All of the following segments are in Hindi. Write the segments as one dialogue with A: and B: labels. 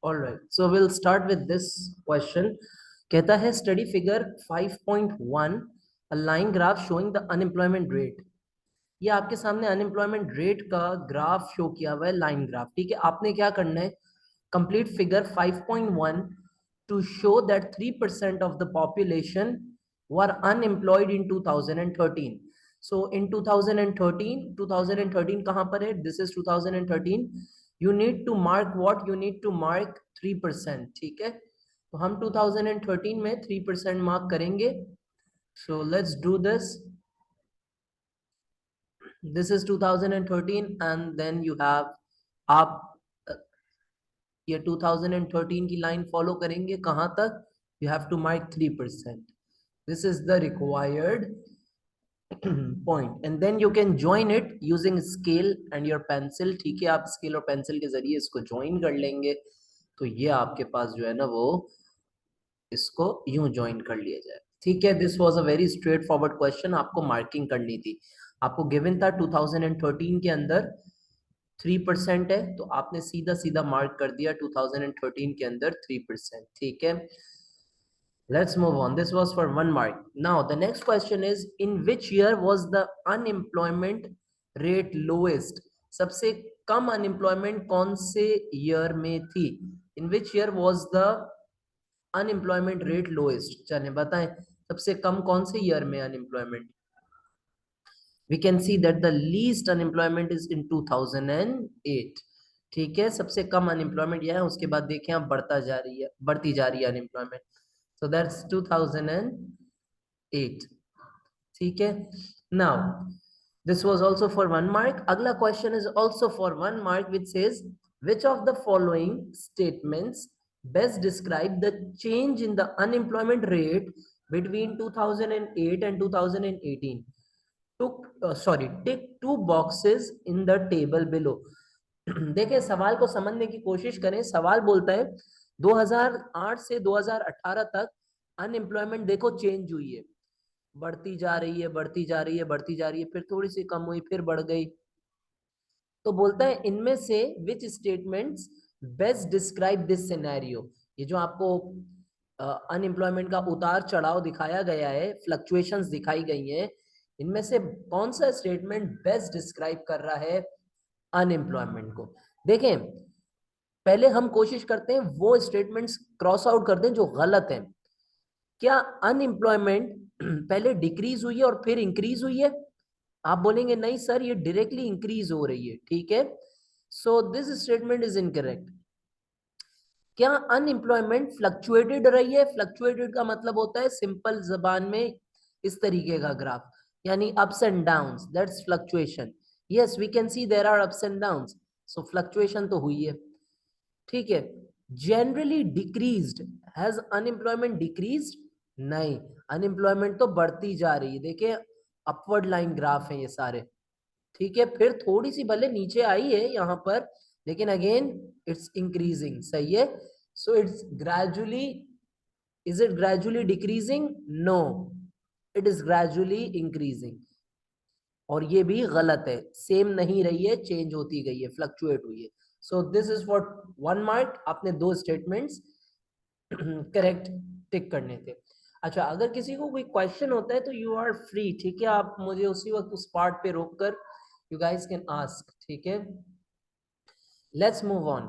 A: Alright, so we'll start with this question. कहता है study figure 5.1 a line graph showing the unemployment rate. ये आपके सामने अनएम्प्लॉयमेंट रेट का ग्राफ शो किया हुआ है, लाइन ग्राफ. ठीक है, आपने क्या करना है, complete figure 5.1 to show that 3% of the population were unemployed in 2013. So in 2013 कहां पर है, this is 2013. You need to mark what, you need to mark 3%. ठीक है, तो हम 2013 में 3% मार्क करेंगे. So let's do this. This is 2013 and then you have आप ये 2013 की लाइन फॉलो करेंगे कहां तक, you have to mark 3%. This is the required point and then you can join it using scale and your pencil. ठीक है, आप स्केल और पेंसिल के जरिए इसको ज्वाइन कर लेंगे तो ये आपके पास जो है ना वो इसको यूं ज्वाइन कर लिया जाए. ठीक है, this was a very straight forward question. आपको मार्किंग करनी थी, आपको गिवन था 2013 के अंदर 3% है तो आपने सीधा सीधा मार्क कर दिया 2013 के अंदर 3%. ठीक है, let's move on. This was for 1 mark. Now the next question is, in which year was the unemployment rate lowest? सबसे कम अनएम्प्लॉयमेंट कौन से ईयर में थी? In which year was the unemployment rate lowest? चलिए बताएं, सबसे कम कौन से ईयर में unemployment? We can see that the least unemployment is in 2008. ठीक है, सबसे कम अनएम्प्लॉयमेंट यह है, उसके बाद देखें आप बढ़ती जा रही है अनएम्प्लॉयमेंट. So that's 2008. ठीक है, now this was also for 1 mark. अगला question is also for 1 mark which says which of the following statements best describe the change in the unemployment rate between 2008 and 2018. Take 2 boxes in the table below. देखें, सवाल को समझने की कोशिश करें. सवाल बोलता है 2008 से 2018 तक अनएम्प्लॉयमेंट देखो चेंज हुई है, बढ़ती जा रही है, बढ़ती जा रही है, बढ़ती जा रही है, फिर थोड़ी सी कम हुई, फिर बढ़ गई. तो बोलता है इनमें से which statements best describe this scenario. ये जो आपको अनएम्प्लॉयमेंट का उतार चढ़ाव दिखाया गया है, फ्लक्चुएशंस दिखाई गई हैं, इनमें से कौन सा स्टेटमेंट बेस्ट डिस्क्राइब कर रहा है अनएम्प्लॉयमेंट को? देखें, पहले हम कोशिश करते हैं वो स्टेटमेंट्स क्रॉस आउट कर दें जो गलत हैं. क्या अनएम्प्लॉयमेंट पहले डिक्रीज हुई है और फिर इंक्रीज हुई है? आप बोलेंगे नहीं सर, ये डायरेक्टली इंक्रीज हो रही है. ठीक है, so this statement is incorrect. क्या अनएम्प्लॉयमेंट फ्लक्चुएटेड रही है? फ्लक्चुएटेड का मतलब होता है सिंपल जबान में इस तरीके का ग्राफ, यानी ups and downs, that's fluctuation. Yes, we can see there are ups and downs, so fluctuation तो हुई है. ठीक है, generally decreased, has unemployment decreased? नहीं, अनएम्प्लॉयमेंट तो बढ़ती जा रही है. देखिए, अपवर्ड लाइन ग्राफ है ये सारे. ठीक है, फिर थोड़ी सी भले नीचे आई है यहाँ पर, लेकिन अगेन इट्स इंक्रीजिंग. सही है, so it's gradually, is it gradually decreasing? No, it is gradually increasing. और ये भी गलत है, सेम नहीं रही है, चेंज होती गई है, फ्लक्चुएट हुई है. So this is for 1 mark. आपने 2 स्टेटमेंट्स करेक्ट टिक करने थे. अच्छा, अगर किसी को कोई क्वेश्चन होता है तो यू आर फ्री. ठीक है, आप मुझे उसी वक्त उस पार्ट पे रोक कर यू गाइस कैन आस्क. ठीक है, let's move on.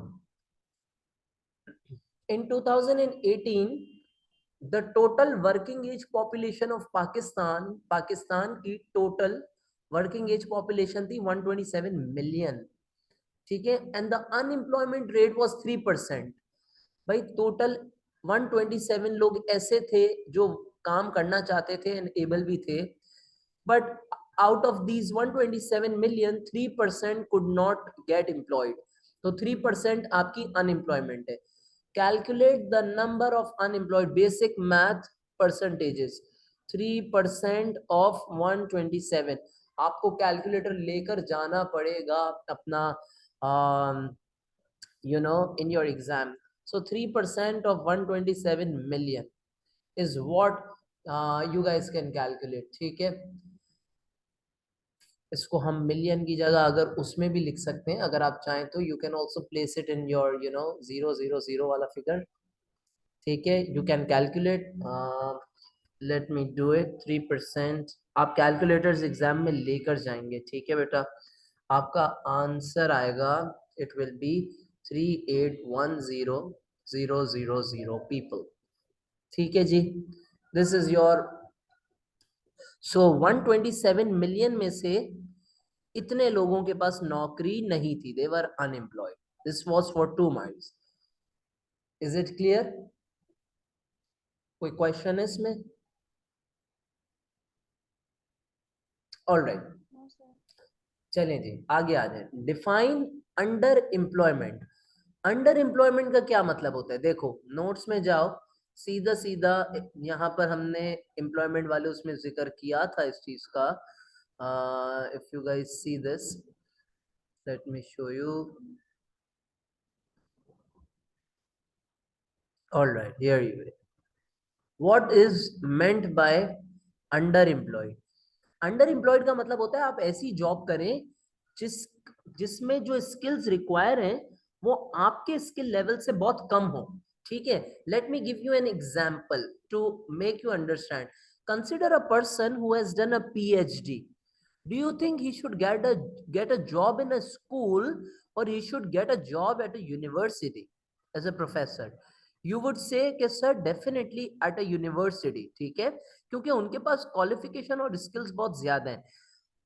A: in 2018 the total working age population of Pakistan की टोटल वर्किंग एज पॉपुलेशन थी 127 मिलियन. ठीक है, and the unemployment rate was 3%. भाई टोटल 127 लोग ऐसे थे जो काम करना चाहते थे एंड एबल भी थे, but out of these 127 million 3% could not gate employed. तो 3% आपकी अनएम्प्लॉयमेंट है. Calculate the number of unemployed, basic math percentages. 3% of 127, आपको कैलकुलेटर लेकर जाना पड़ेगा अपना in your exam. So 3% of 127 million is what you guys can calculate. ठीक है, इसको हम मिलियन की जगह अगर उसमें भी लिख सकते हैं, अगर आप चाहें तो। You can also place it in your 000 वाला फिगर, ठीक है। You can calculate, let me do it. 3%, आप कैलकुलेटर्स एग्जाम में लेकर जाएंगे, ठीक है बेटा। आपका आंसर आएगा, इट विल बी 3810,000 पीपल, ठीक है जी। This is your. So 127 million में से इतने लोगों के पास नौकरी नहीं थी, they were unemployed. This was for 2 marks. Is it clear? कोई क्वेश्चन है इसमें? ऑल राइट, चलें जी आगे आ जाए। Define underemployment. Under employment का क्या मतलब होता है? देखो नोट्स में जाओ, सीधा सीधा यहाँ पर हमने एम्प्लॉयमेंट वाले उसमें जिक्र किया था इस चीज का। If you guys see this, let me show you. All right, here you. What is meant by under employed? Under employed का मतलब होता है आप ऐसी जॉब करें जिस जिसमें जो स्किल्स रिक्वायर हैं वो आपके स्किल लेवल से बहुत कम हो, ठीक है। Let me give you an example to make you understand. Consider a person who has done a PhD. Do you think he should get a job in a school, or he should get a job at a university as a professor? You would say कि sir definitely at a university, ठीक है, क्योंकि उनके पास क्वालिफिकेशन और स्किल्स बहुत ज्यादा हैं।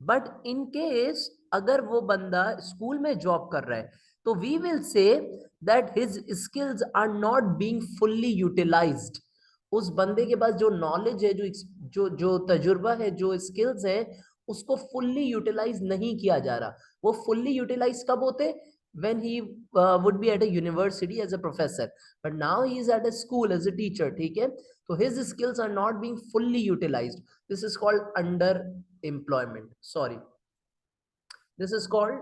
A: बट इन केस अगर वो बंदा स्कूल में जॉब कर रहा है तो we will say that his skills are not being fully utilised. उस बंदे के पास जो नॉलेज है, जो जो तजुर्बा है, जो स्किल्स है, उसको फुल्ली यूटिलाइज नहीं किया जा रहा। वो फुल्ली यूटिलाइज कब होते? when he would be at a university as a professor, but now he is at a school as a teacher, ठीक है। तो his skills are not being fully utilized. This is called under employment. Sorry, this is called,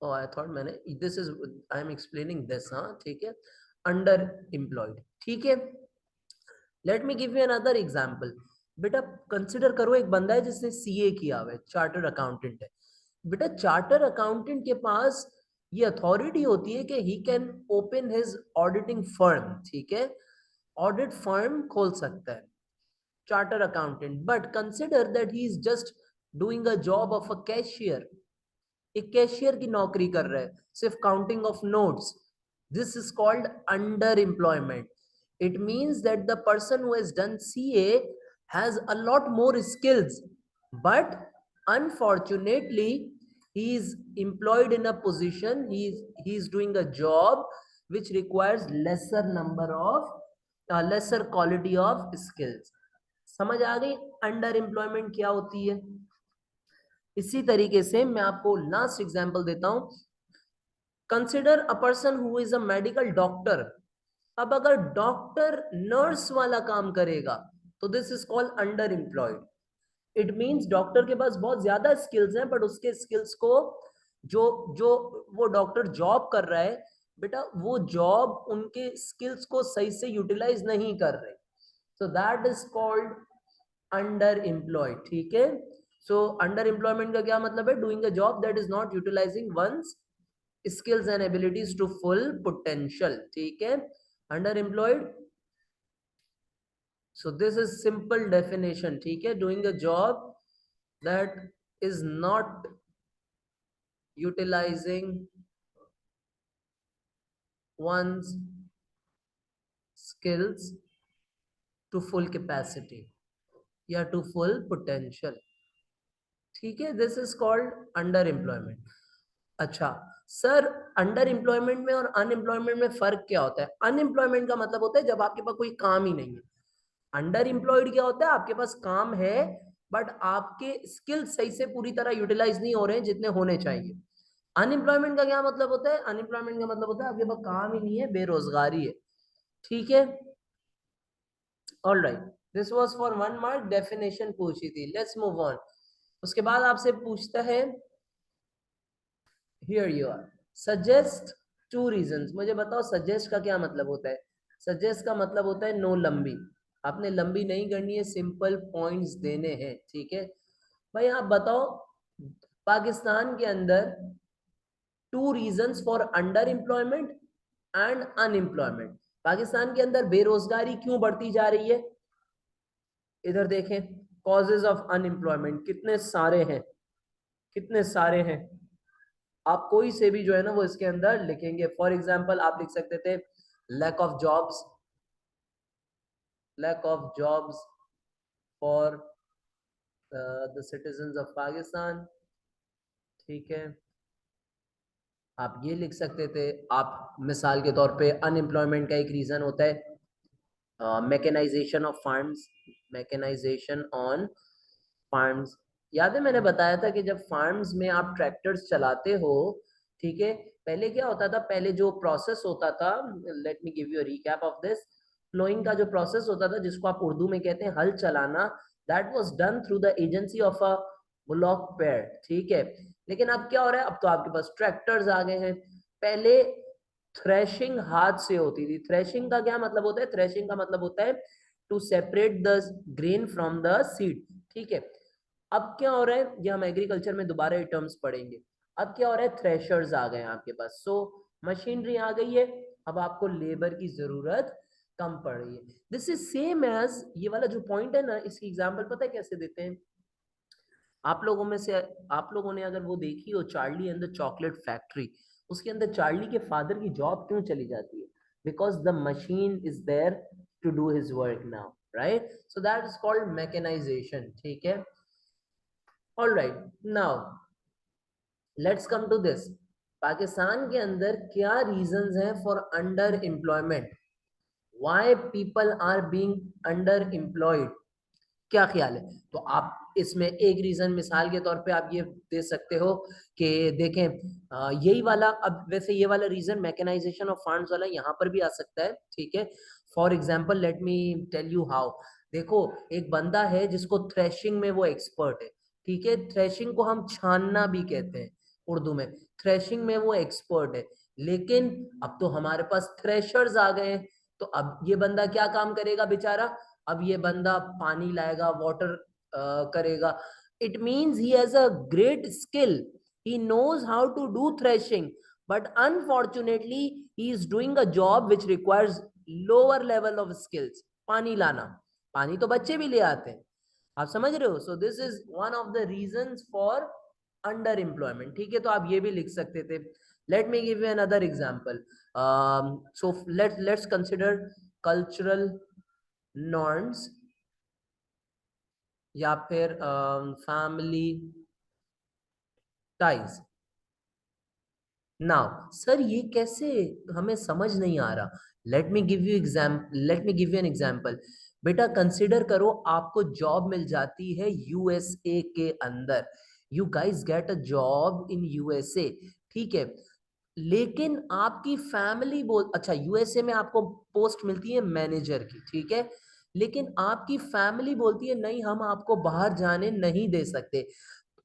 A: oh I thought मैंने, this is, I am explaining this, हाँ ठीक है, under employed, ठीक है। Let me give you another example. बेटा कंसिडर करो एक बंदा है जिसने सीए किया हुआ है, चार्टर्ड अकाउंटेंट है। बेटा चार्टर अकाउंटेंट के पास ये अथॉरिटी होती है कि he can open his auditing firm, ठीक है, ऑडिट फर्म खोल सकता है charter accountant. But consider that he is just doing a job of a cashier, एक कैशियर की नौकरी कर रहा है, सिर्फ counting of notes. This is called under employment. It means that the person who has done CA has a lot more skills, but unfortunately he is employed in a position, he is doing a job which requires lesser number of lesser quality of skills. समझ आ गई अंडर एम्प्लॉयमेंट क्या होती है? इसी तरीके से मैं आपको लास्ट एग्जांपल देता हूं। Consider a person who is a medical doctor. अब अगर डॉक्टर नर्स वाला काम करेगा तो this is called under employed. It means doctor के पास बहुत ज्यादा स्किल्स हैं, बट उसके स्किल्स को जो जो वो डॉक्टर जॉब कर रहा है, बेटा वो जॉब उनके स्किल्स को सही से यूटिलाइज नहीं कर रहे, so that is called under employed, ठीक है। सो अंडर एम्प्लॉयमेंट का क्या मतलब है? Doing a job that is not utilising one's skills and abilities to full potential, ठीक है, underemployed. So this is simple definition, ठीक है, doing a job that is not utilizing one's skills to full capacity या to full potential, ठीक है, this is called under employment. अच्छा सर, अंडर एम्प्लॉयमेंट में और अनएम्प्लॉयमेंट में फर्क क्या होता है? अनएम्प्लॉयमेंट का मतलब होता है जब आपके पास कोई काम ही नहीं है। अंडर एम्प्लॉयड क्या होता है? आपके पास काम है बट आपके स्किल सही से पूरी तरह यूटिलाइज नहीं हो रहे हैं जितने होने चाहिए। अनएम्प्लॉयमेंट का क्या मतलब होता है? अनएम्प्लॉयमेंट का मतलब होता है आपके पास काम ही नहीं है, बेरोजगारी है, ठीक है। All right, this was for 1 mark, definition पूछी थी। Let's move on. उसके बाद आपसे पूछता है, here you are, suggest 2 reasons. मुझे बताओ सजेस्ट का क्या मतलब होता है? सजेस्ट का मतलब होता है नो लंबी, आपने लंबी नहीं करनी है, सिंपल पॉइंट्स देने हैं, ठीक है। भाई आप बताओ पाकिस्तान के अंदर 2 reasons for under employment and unemployment. Pakistan के अंदर बेरोजगारी क्यों बढ़ती जा रही है? इधर देखें, कॉजेज ऑफ अनएम्प्लॉयमेंट कितने सारे हैं, कितने सारे हैं। आप कोई से भी जो है ना वो इसके अंदर लिखेंगे। फॉर एग्जांपल आप लिख सकते थे lack of jobs, lack of jobs for the citizens of Pakistan, ठीक है। आप ये लिख सकते थे। आप मिसाल के तौर पे अनएम्प्लॉयमेंट का एक रीजन होता है mechanisation of farms, mechanisation on farms. याद है मैंने बताया था कि जब फार्म्स में आप ट्रैक्टर्स चलाते हो, ठीक है, पहले क्या होता था, पहले जो प्रोसेस होता था, let me give you a recap of this. फ्लोइंग का जो प्रोसेस होता था जिसको आप उर्दू में कहते हैं हल चलाना, that was done through the agency of a bullock pair, ठीक है। लेकिन अब क्या हो रहा है, अब तो आपके पास ट्रैक्टर्स आ गए हैं। पहले थ्रेशिंग हाथ से होती थी। थ्रेशिंग का क्या मतलब होता है? थ्रेशिंग का मतलब होता है to separate the grain from the seed, ठीक है। अब क्या हो रहा है, ये हम एग्रीकल्चर में दोबारा ये टर्म्स पढ़ेंगे। अब क्या हो रहा है, थ्रेशर्स आ गए हैं आपके पास, सो मशीनरी आ गई है। अब आपको लेबर की जरूरत कम पड़ रही है। दिस इज सेम एज ये वाला जो पॉइंट है ना, इसकी एग्जांपल पता है कैसे देते हैं? आप लोगों में से, आप लोगों ने अगर वो देखी हो Charlie and the chocolate factory, उसके अंदर चार्ली के फादर की जॉब क्यों चली जाती है? Because the machine is there to do his work now, right? So that is called mechanisation, ठीक है। All right, now let's come to this. Pakistan के अंदर क्या रीजंस हैं for under employment? Why people are being under employed? क्या ख्याल है? तो आप इसमें एक रीजन मिसाल के तौर पे आप ये दे सकते हो कि देखें, यही वाला, अब वैसे ये वाला रीजन मैकेनाइजेशन ऑफ फार्म्स वाला यहाँ पर भी आ सकता है, ठीक है। For example let me tell you how. देखो, एक बंदा है जिसको थ्रेशिंग में वो एक्सपर्ट है, ठीक है। थ्रेशिंग को हम छानना भी कहते हैं उर्दू में। थ्रेशिंग में वो एक्सपर्ट है, लेकिन अब तो हमारे पास थ्रेशर्स आ गए हैं। तो अब ये बंदा क्या काम करेगा बेचारा? अब ये बंदा पानी लाएगा, वाटर करेगा। It means he has a great skill, he knows how to do threshing, but unfortunately he is doing a job which requires lower level of skills. पानी लाना, पानी तो बच्चे भी ले आते हैं, आप समझ रहे हो? सो this is one of the reasons for under employment, ठीक है। तो आप ये भी लिख सकते थे। Late me give you another example. So let's consider cultural norms या फिर फैमिली टाइज। नाउ सर ये कैसे, हमें समझ नहीं आ रहा। Late me give you an example. बेटा कंसिडर करो, आपको जॉब मिल जाती है यूएसए के अंदर। You guys get a job in USA, ठीक है। लेकिन आपकी फैमिली बोल, अच्छा यूएसए में आपको पोस्ट मिलती है मैनेजर की, ठीक है। लेकिन आपकी फैमिली बोलती है नहीं, हम आपको बाहर जाने नहीं दे सकते।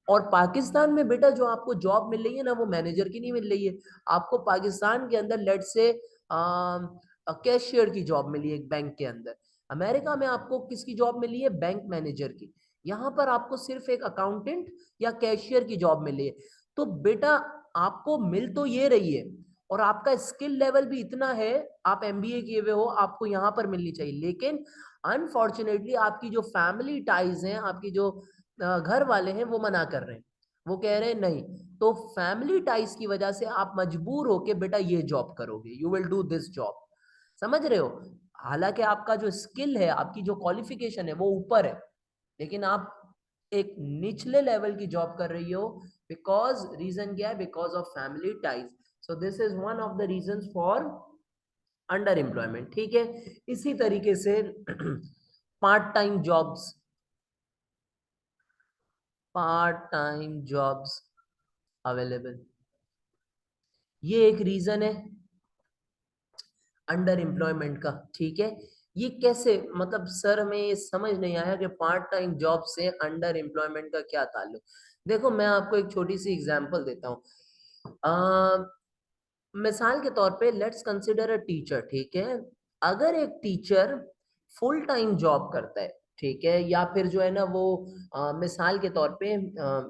A: और पाकिस्तान में बेटा जो आपको जॉब मिल रही है ना, वो मैनेजर की नहीं मिल रही है। आपको पाकिस्तान के अंदर लेट से कैशियर की जॉब मिली है एक बैंक के अंदर। अमेरिका में आपको किसकी जॉब मिली है? बैंक मैनेजर की। यहाँ पर आपको सिर्फ एक अकाउंटेंट या कैशियर की जॉब मिली है। तो बेटा आपको मिल तो ये रही है, और आपका स्किल लेवल भी इतना है, आप एमबीए किए हुए हो, आपको यहाँ पर मिलनी चाहिए। लेकिन अनफॉर्चुनेटली आपकी जो फैमिली टाइज हैं, आपकी जो घर वाले हैं, वो मना कर रहे हैं, वो कह रहे हैं नहीं। तो फैमिली टाइज की वजह से आप मजबूर होके बेटा ये जॉब करोगे, you will do this job, समझ रहे हो? हालांकि आपका जो स्किल है, आपकी जो क्वालिफिकेशन है वो ऊपर है, लेकिन आप एक निचले लेवल की जॉब कर रही हो। बिकॉज रीजन क्या है? Because of family ties. So this is one of the reason for under employment, ठीक है। इसी तरीके से part time jobs, part time jobs available, ये एक रीजन है अंडर एम्प्लॉयमेंट का, ठीक है। ये कैसे, मतलब सर हमें ये समझ नहीं आया कि पार्ट टाइम जॉब से अंडर एम्प्लॉयमेंट का क्या ताल्लुक। देखो मैं आपको एक छोटी सी एग्जांपल देता हूँ। मिसाल के तौर पे लेट्स कंसिडर अ टीचर, ठीक है। अगर एक टीचर फुल टाइम जॉब करता है, ठीक है, या फिर जो है ना वो मिसाल के तौर पे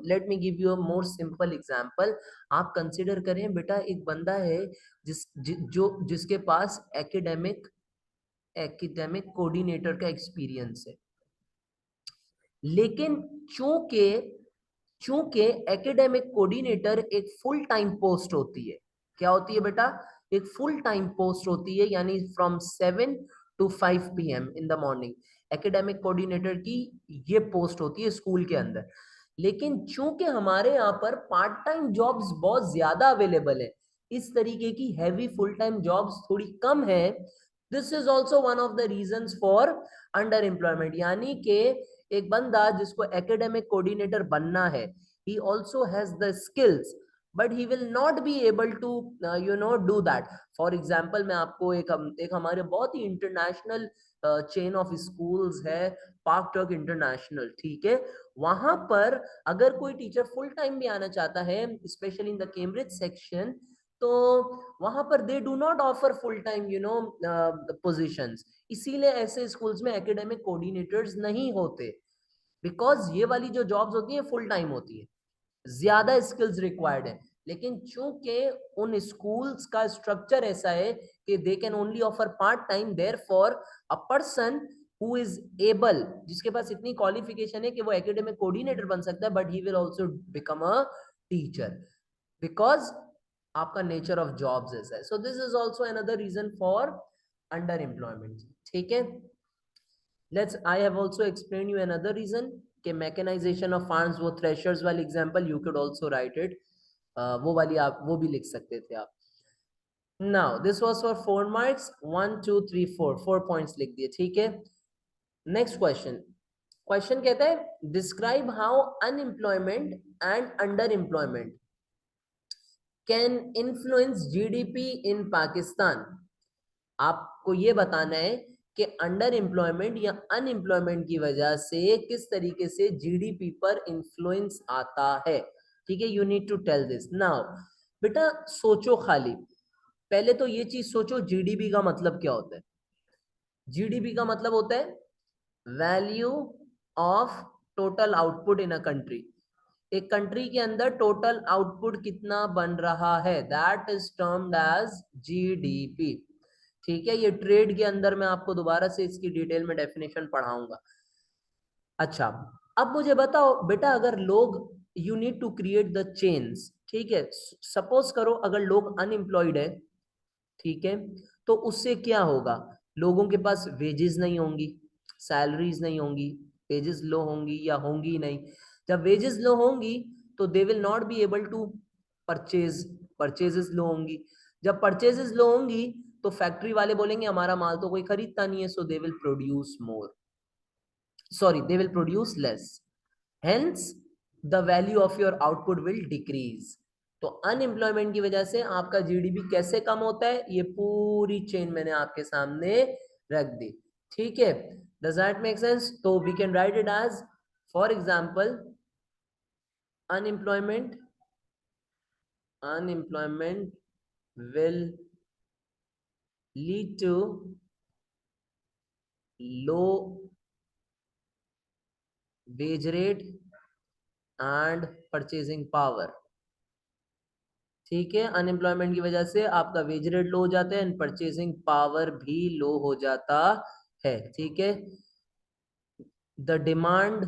A: late me give you a more simple example. आप कंसिडर करें बेटा, एक बंदा है जिसके पास एकेडमिक कोऑर्डिनेटर का एक्सपीरियंस है, लेकिन चूंकि चूंकि एकेडमिक कोऑर्डिनेटर एक फुल टाइम पोस्ट होती है। क्या होती है बेटा? एक फुल टाइम पोस्ट होती है, यानी from 7 to 5 PM in the morning academic coordinator की ये पोस्ट होती है स्कूल के अंदर। लेकिन चूंकि हमारे यहाँ पर पार्ट टाइम जॉब्स बहुत ज्यादा अवेलेबल है, इस तरीके की हैवी फुल टाइम जॉब्स थोड़ी कम है, this is also one of the reasons for under employment. यानी कि एक बंदा जिसको एकेडमिक कोऑर्डिनेटर बनना है, he also has the skills but he will not be able to do that. For example, मैं आपको एक हमारे बहुत ही इंटरनेशनल चेन ऑफ स्कूल्स है, पार्क टर्क इंटरनेशनल, ठीक है। वहां पर अगर कोई टीचर फुल टाइम भी आना चाहता है, specially in the Cambridge section, तो वहां पर they do not offer full time positions. इसीलिए ऐसे स्कूल्स में एकेडमिक कोऑर्डिनेटर्स नहीं होते, बिकॉज ये वाली जो जॉब्स होती है फुल टाइम होती है, ज्यादा स्किल्स रिक्वायर्ड है। लेकिन चूंकि उन स्कूल्स का स्ट्रक्चर ऐसा है कि they can only offer part time, therefore a person who is able, जिसके पास इतनी क्वालिफिकेशन है कि वो एकेडमिक कोऑर्डिनेटर बन सकता है, but he will also become a teacher, because आपका नेचर ऑफ जॉब्स ऐसा है। So this is also another reason for under employment. ठीक है, let's I have also explain you another reason कि मैकेनाइजेशन ऑफ फार्म्स, वो थ्रेशर्स वाली example you can also write it, वो वाली आप वो भी लिख सकते थे आप। Now this was for 4 marks, 1 2 3 4 4 points लिख दिए, ठीक है। नेक्स्ट क्वेश्चन, क्वेश्चन कहता है describe how unemployment and under employment can influence GDP in Pakistan. आपको ये बताना है कि अंडर एम्प्लॉयमेंट या अनएम्प्लॉयमेंट की वजह से किस तरीके से जीडीपी पर इंफ्लुएंस आता है, ठीक है। You need to tell this now. बेटा सोचो, खाली पहले तो ये चीज सोचो, जीडीपी का मतलब क्या होता है? जीडीपी का मतलब होता है value of total output in a country. एक कंट्री के अंदर टोटल आउटपुट कितना बन रहा है, that is termed as GDP. ठीक है, ये ट्रेड के अंदर मैं आपको दोबारा से इसकी डिटेल में डेफिनेशन पढ़ाऊंगा। अच्छा, अब मुझे बताओ बेटा, अगर लोग, you need to create the chains, ठीक है। सपोज करो अगर लोग अनएम्प्लॉयड है, ठीक है, तो उससे क्या होगा? लोगों के पास वेजेस नहीं होंगी, सैलरीज नहीं होंगी, वेजेस लो होंगी या होंगी नहीं। जब वेजेस लो होंगी तो they will not be able to purchase, purchases low होंगी। जब परचेजेस लो होंगी तो फैक्ट्री वाले बोलेंगे हमारा माल तो कोई खरीदता नहीं है, so they will produce more, sorry they will produce less, hence the value of your output will decrease. तो अनएम्प्लॉयमेंट की वजह से आपका जीडीपी कैसे कम होता है, ये पूरी चेन मैंने आपके सामने रख दी, ठीक है। Does that make sense? तो we can write it as, for example, unemployment unemployment will lead to low wage rate and purchasing power। ठीक है, अनएम्प्लॉयमेंट की वजह से आपका वेज रेट लो हो जाता है एंड परचेसिंग पावर भी लो हो जाता है, ठीक है। The demand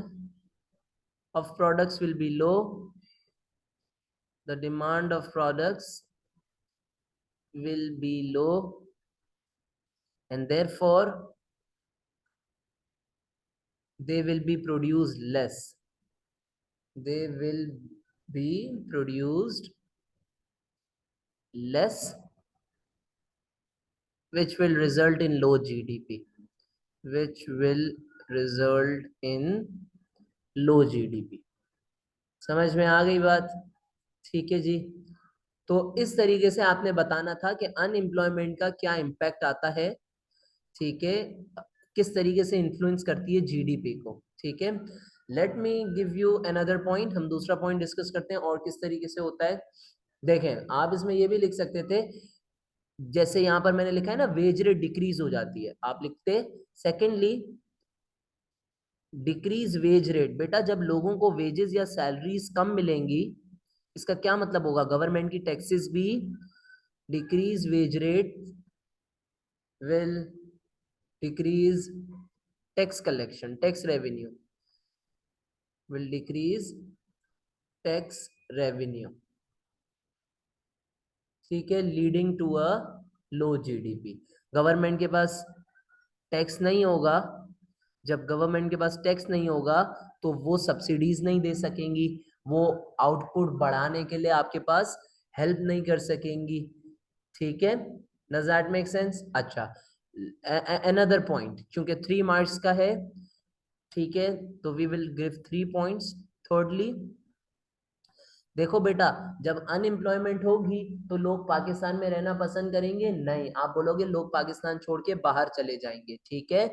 A: of products will be low, the demand of products will be low and therefore they will be produced less, they will be produced less, which will result in low GDP, which will result in low GDP। समझ में आ गई बात? ठीक है जी। तो इस तरीके से आपने बताना था कि अनएम्प्लॉयमेंट का क्या इम्पैक्ट आता है, ठीक है, किस तरीके से इन्फ्लुएंस करती है जीडीपी को, ठीक है। Let me give you another point, हम दूसरा पॉइंट डिस्कस करते हैं और किस तरीके से होता है। देखें, आप इसमें ये भी लिख सकते थे, जैसे यहां पर मैंने लिखा है ना, वेज रेट डिक्रीज हो जाती है, आप लिखते सेकेंडली डिक्रीज वेज रेट, बेटा जब लोगों को वेजेस या सैलरीज कम मिलेंगी, इसका क्या मतलब होगा, गवर्नमेंट की टैक्सेस भी decrease, wage rate will decrease, tax collection, tax revenue will decrease, tax revenue, ठीक है, leading to a low GDP. Government के पास टैक्स नहीं होगा, जब गवर्नमेंट के पास टैक्स नहीं होगा तो वो सब्सिडीज नहीं दे सकेंगी, वो आउटपुट बढ़ाने के लिए आपके पास हेल्प नहीं कर सकेंगी, ठीक है। Does that make sense? अच्छा, अनदर पॉइंट, क्योंकि 3 मार्क्स का है, ठीक है, तो we will give 3 points. Thirdly, देखो बेटा, जब अनएम्प्लॉयमेंट होगी तो लोग पाकिस्तान में रहना पसंद करेंगे नहीं, आप बोलोगे लोग पाकिस्तान छोड़ के बाहर चले जाएंगे, ठीक है।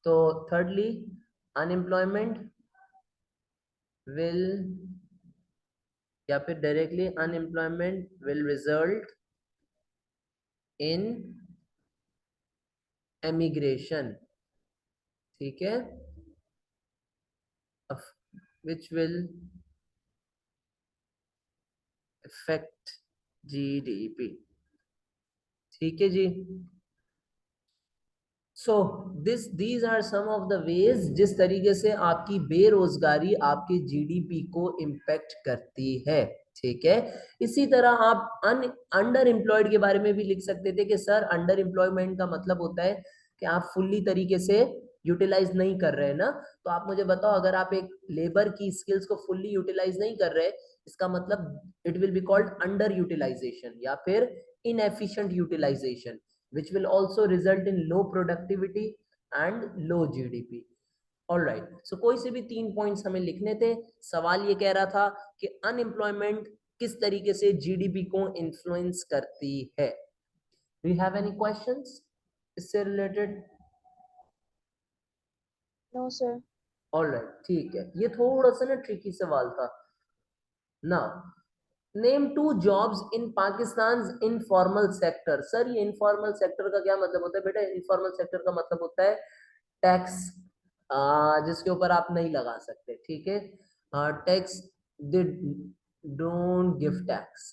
A: तो थर्डली, अनएम्प्लॉयमेंट विल, या फिर directly unemployment will result in emigration, ठीक है, विच विल अफेक्ट जीडीपी, ठीक है जी। So these are some of the ways जिस तरीके से आपकी बेरोजगारी आपके जीडीपी को इम्पेक्ट करती है, ठीक है। इसी तरह आप अंडर एम्प्लॉयड के बारे में भी लिख सकते थे कि सर अंडर एम्प्लॉयमेंट का मतलब होता है कि आप फुल्ली तरीके से यूटिलाइज नहीं कर रहे हैं ना, तो आप मुझे बताओ, अगर आप एक लेबर की स्किल्स को फुल्ली यूटिलाइज नहीं कर रहे, इसका मतलब it will be called under utilization या फिर inefficient utilization, which will also result in low productivity and low GDP. All right, so कोई से भी 3 पॉइंट्स हमें लिखने थे। सवाल ये कह रहा था कि अनएम्प्लॉयमेंट किस तरीके से जीडीपी को इन्फ्लुएंस करती है। Do you have any questions इससे related?
B: No sir.
A: All right, ठीक है, ये थोड़ा सा ना ट्रिकी सवाल था ना। Name 2 jobs in Pakistan informal sector. Sir ये इनफॉर्मल सेक्टर का क्या मतलब होता है बेटा? इनफॉर्मल सेक्टर का मतलब होता है टैक्स जिसके ऊपर आप नहीं लगा सकते, ठीक है, tax, they don't give tax,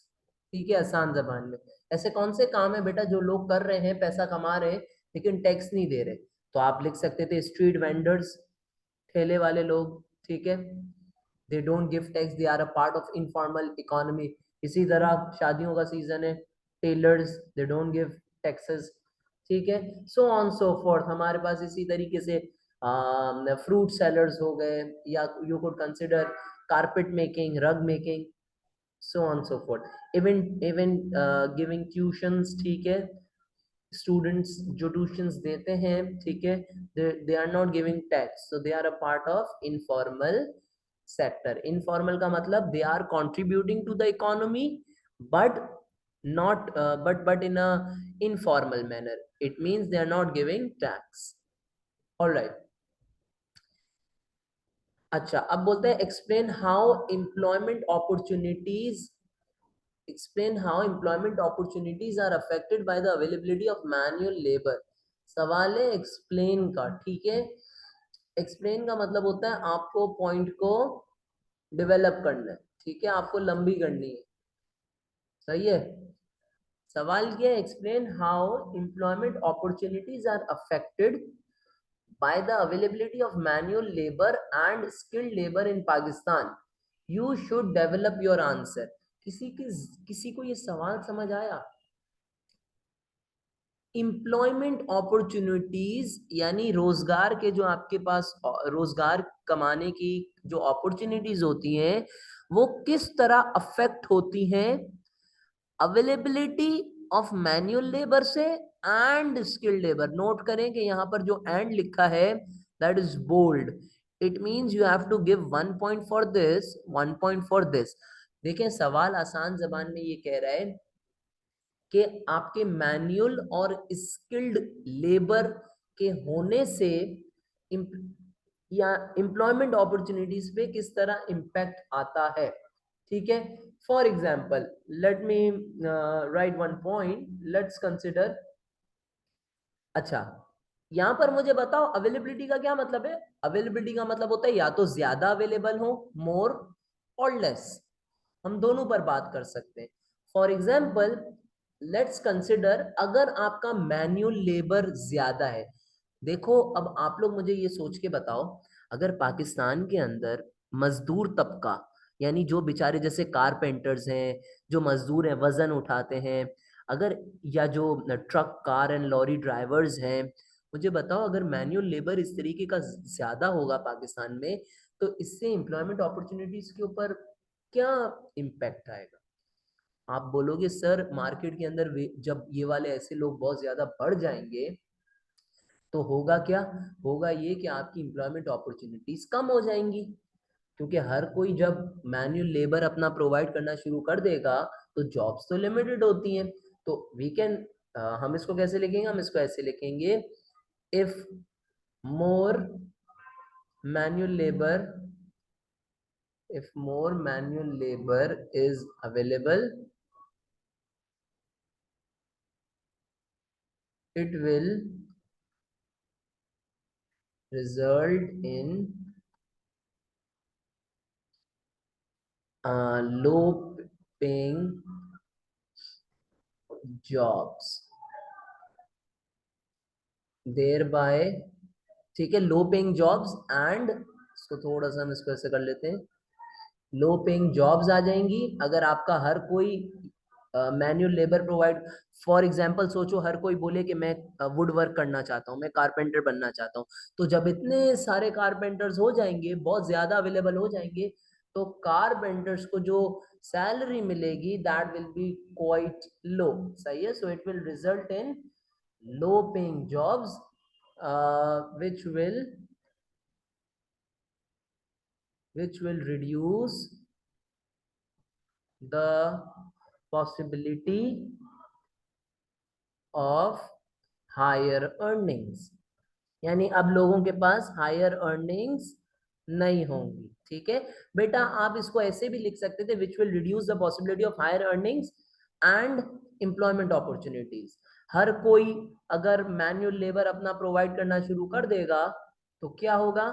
A: ठीक है, आसान जबान में। ऐसे कौन से काम है बेटा जो लोग कर रहे हैं, पैसा कमा रहे हैं, लेकिन टैक्स नहीं दे रहे? तो आप लिख सकते थे स्ट्रीट वेंडर्स, ठेले वाले लोग, ठीक है, they don't give tax, they are a part of informal economy. इसी तरह शादियों का सीजन है, tailors, they don't give taxes, ठीक है, सो ऑन सो फोर्थ। हमारे पास इसी तरीके से फ्रूट सेलर्स हो गए, या you could consider carpet making, rug making, so on so forth. Even even giving tuitions, ठीक है, स्टूडेंट्स जो ट्यूशंस देते हैं, ठीक है, they are not giving tax, so they are a part of informal sector. Informal का मतलब they are contributing to the economy, but not but in a informal manner, it means they are not giving tax. All right, अच्छा, अब बोलते हैं explain how employment opportunities, explain how employment opportunities are affected by the availability of manual labor। सवाल है एक्सप्लेन का, ठीक है। एक्सप्लेन का मतलब होता है आपको पॉइंट को डेवलप करना है, ठीक है, आपको लंबी करनी है, सही है। सवाल ये है, explain how employment opportunities are affected by the availability of manual labor and skilled labor in Pakistan। You should develop your answer। किसी को ये सवाल समझ आया? एम्प्लॉयमेंट अपॉर्चुनिटीज यानी रोजगार के जो आपके पास रोजगार कमाने की जो अपॉर्चुनिटीज होती हैं वो किस तरह अफेक्ट होती हैं अवेलेबिलिटी ऑफ मैन्युअल लेबर से एंड स्किल्ड लेबर। नोट करें कि यहाँ पर जो एंड लिखा है that is bold, it means you have to give 1 point for this, 1 point for this. देखें सवाल आसान जबान में ये कह रहा है कि आपके मैनुअल और स्किल्ड लेबर के होने से या एम्प्लॉयमेंट अपॉर्चुनिटीज पे किस तरह इम्पैक्ट आता है, ठीक है। For example let me right 1 point, let's consider, अच्छा, यहां पर मुझे बताओ अवेलेबिलिटी का क्या मतलब है। अवेलेबिलिटी का मतलब होता है या तो ज्यादा अवेलेबल हो, मोर और लेस, हम दोनों पर बात कर सकते हैं। फॉर एग्जाम्पल लेट्स कंसिडर, अगर आपका मैन्युअल लेबर ज्यादा है, देखो अब आप लोग मुझे ये सोच के बताओ, अगर पाकिस्तान के अंदर मजदूर तबका, यानी जो बेचारे जैसे कारपेंटर्स हैं, जो मजदूर हैं वजन उठाते हैं, अगर या जो truck car and lorry drivers हैं, मुझे बताओ अगर मैन्युअल लेबर इस तरीके का ज्यादा होगा पाकिस्तान में, तो इससे एम्प्लॉयमेंट अपॉर्चुनिटीज के ऊपर क्या इम्पैक्ट आएगा। आप बोलोगे सर मार्केट के अंदर जब ये वाले ऐसे लोग बहुत ज्यादा बढ़ जाएंगे तो होगा क्या, होगा ये कि आपकी एम्प्लॉयमेंट अपॉर्चुनिटीज कम हो जाएंगी, क्योंकि हर कोई जब मैन्युअल लेबर अपना प्रोवाइड करना शुरू कर देगा तो जॉब्स तो लिमिटेड होती हैं। तो वी कैन, हम इसको कैसे लिखेंगे, हम इसको ऐसे लिखेंगे, if more manual labour, if more manual labor is available, it will result in low paying jobs, thereby, ठीक है, लो पेइंग जॉब्स एंड, इसको थोड़ा सा हम इसको ऐसे कर लेते हैं, लो पेइंग जॉब्स आ जाएंगी अगर आपका हर कोई manual labour provide. For example सोचो हर कोई बोले कि मैं वुड वर्क करना चाहता हूँ, मैं कारपेंटर बनना चाहता हूँ, तो जब इतने सारे कारपेंटर्स हो जाएंगे, बहुत ज्यादा अवेलेबल हो जाएंगे, तो कारपेंटर्स को जो सैलरी मिलेगी that will be quite low, सही है। So it will result in low paying jobs which will reduce the possibility of higher earnings, यानी अब लोगों के पास हायर अर्निंग्स नहीं होंगी। ठीक है बेटा, आप इसको ऐसे भी लिख सकते थे, which will reduce the possibility of higher earnings and employment opportunities. हर कोई अगर मैन्युअल लेबर अपना प्रोवाइड करना शुरू कर देगा तो क्या होगा,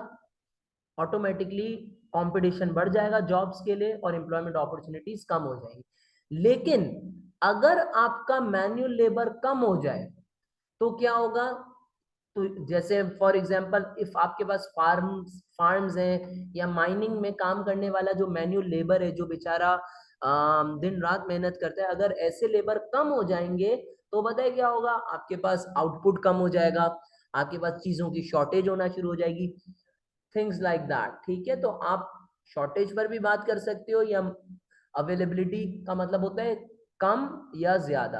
A: ऑटोमेटिकली कंपटीशन बढ़ जाएगा जॉब्स के लिए और एम्प्लॉयमेंट अपॉर्चुनिटीज कम हो जाएंगी। लेकिन अगर आपका मैन्युअल लेबर कम हो जाए तो क्या होगा, तो जैसे फॉर एग्जांपल इफ आपके पास फार्म्स हैं या माइनिंग में काम करने वाला जो मैन्युअल लेबर है, जो बेचारा दिन रात मेहनत करता है, अगर ऐसे लेबर कम हो जाएंगे तो बताए क्या होगा, आपके पास आउटपुट कम हो जाएगा, आपके पास चीजों की शॉर्टेज होना शुरू हो जाएगी, थिंग्स लाइक दैट। ठीक है, तो आप शॉर्टेज पर भी बात कर सकते हो, या अवेलेबिलिटी का मतलब होता है कम या ज्यादा।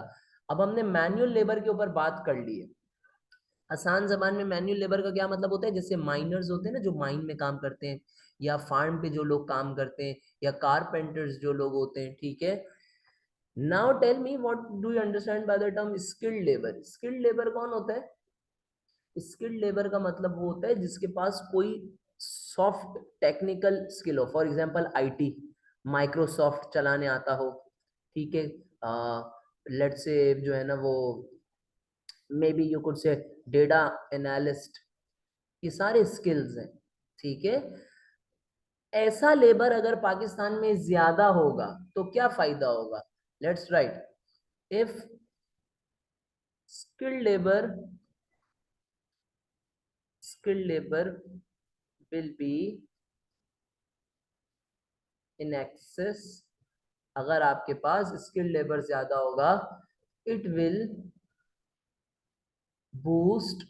A: अब हमने मैन्युअल लेबर के ऊपर बात कर ली है, आसान जबान में मैन्युअल लेबर का क्या मतलब होता है, जैसे माइनर्स होते हैं ना जो माइन में काम करते हैं, या फार्म पे जो लोग काम करते हैं, या कारपेंटर्स जो लोग होते हैं। ठीक है, now tell me what do you understand by the term skilled labour. Skilled labour कौन होता है, स्किल्ड लेबर का मतलब वो होता है जिसके पास कोई सॉफ्ट टेक्निकल स्किल हो, फॉर एग्जांपल आईटी, माइक्रोसॉफ्ट चलाने आता हो। ठीक है, लेट्स से जो है ना वो, may be you could say data analyst, ये सारे स्किल्स हैं। ठीक है, ऐसा लेबर अगर पाकिस्तान में ज्यादा होगा तो क्या फायदा होगा, let's write, if skilled labour, skilled labor will be in excess, अगर आपके पास स्किल्ड लेबर ज्यादा होगा, it will boost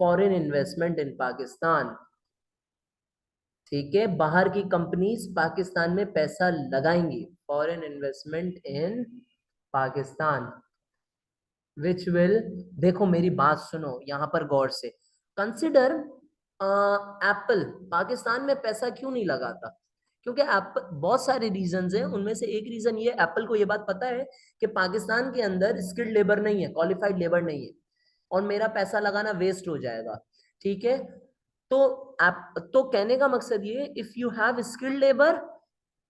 A: foreign investment in Pakistan. ठीक है, बाहर की कंपनीज पाकिस्तान में पैसा लगाएंगी, foreign investment in Pakistan, which will, देखो मेरी बात सुनो यहाँ पर गौर से, कंसिडर एप्पल पाकिस्तान में पैसा क्यों नहीं लगाता, क्योंकि एप्पल, बहुत सारे रीजंस हैं, उनमें से एक रीजन ये, एप्पल को ये बात पता है कि पाकिस्तान के अंदर स्किल्ड लेबर नहीं है, क्वालिफाइड लेबर नहीं है, और मेरा पैसा लगाना वेस्ट हो जाएगा। ठीक है, तो आप, तो कहने का मकसद ये, if you have skilled labour,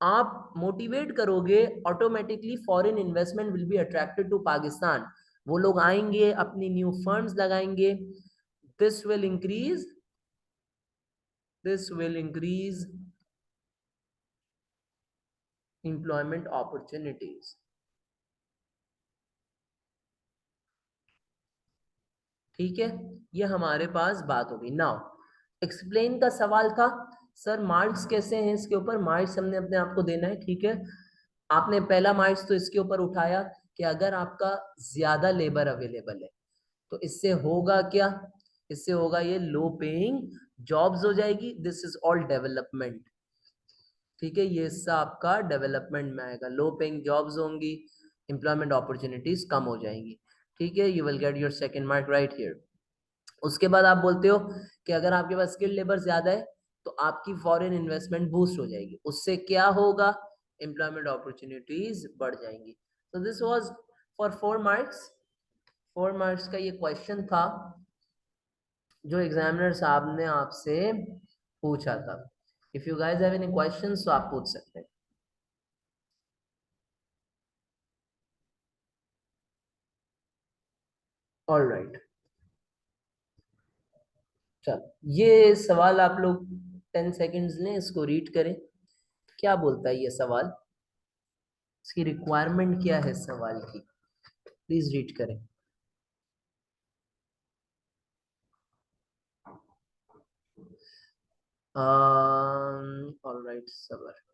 A: आप मोटिवेट करोगे, automatically foreign investment will be attracted to Pakistan, वो लोग आएंगे, अपनी न्यू फर्म्स लगाएंगे, this will increase employment opportunities. ठीक है, ये हमारे पास बात होगी। नाउ एक्सप्लेन का सवाल था, सर मार्क्स कैसे हैं इसके ऊपर? मार्क्स हमने अपने आप को देना है, ठीक है। आपने पहला मार्क्स तो इसके ऊपर उठाया कि अगर आपका ज्यादा लेबर अवेलेबल है तो इससे होगा क्या? इससे होगा ये लो पेइंग जॉब्स हो जाएगी, दिस इज ऑल डेवलपमेंट। ठीक है, ये हिस्सा आपका डेवलपमेंट में आएगा, लो पेइंग जॉब्स होंगी, एम्प्लॉयमेंट अपॉर्चुनिटीज कम हो जाएंगी। ठीक है, you will get your second mark right here. उसके बाद आप बोलते हो कि अगर आपके पास स्किल्ड लेबर ज्यादा है तो आपकी फॉरेन इन्वेस्टमेंट बूस्ट हो जाएगी, उससे क्या होगा? एम्प्लॉयमेंट अपॉर्चुनिटीज बढ़ जाएंगी। तो this was for 4 marks. 4 marks का ये क्वेश्चन था जो एग्जामिनर साहब ने आपसे पूछा था। If you guys have any questions तो आप पूछ सकते हैं। ऑल राइट, चलो ये सवाल आप लोग 10 सेकेंड्स लें, इसको रीड करें। क्या बोलता है ये सवाल? इसकी रिक्वायरमेंट क्या है सवाल की? प्लीज रीड करें। ऑल राइट सबर।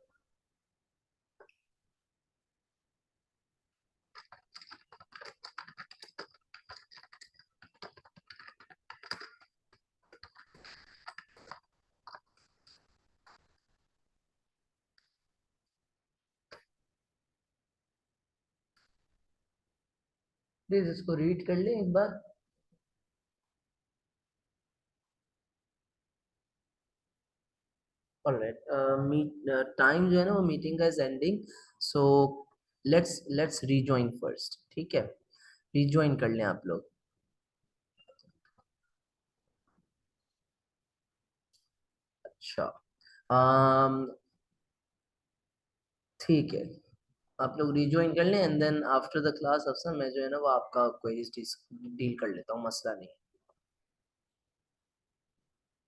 A: प्लीज इसको रीड कर ले एक बार। ऑल राइट, मीट टाइम जो है ना वो मीटिंग का is ending, so let's rejoin first. ठीक है, रीजॉइन कर लें आप लोग। अच्छा, ठीक है, आप लोग रिज्वाइन कर लें and then after the class अफसर मैं जो है ना वो आपका क्वेरीज डील कर लेता हूँ, मसला नहीं है।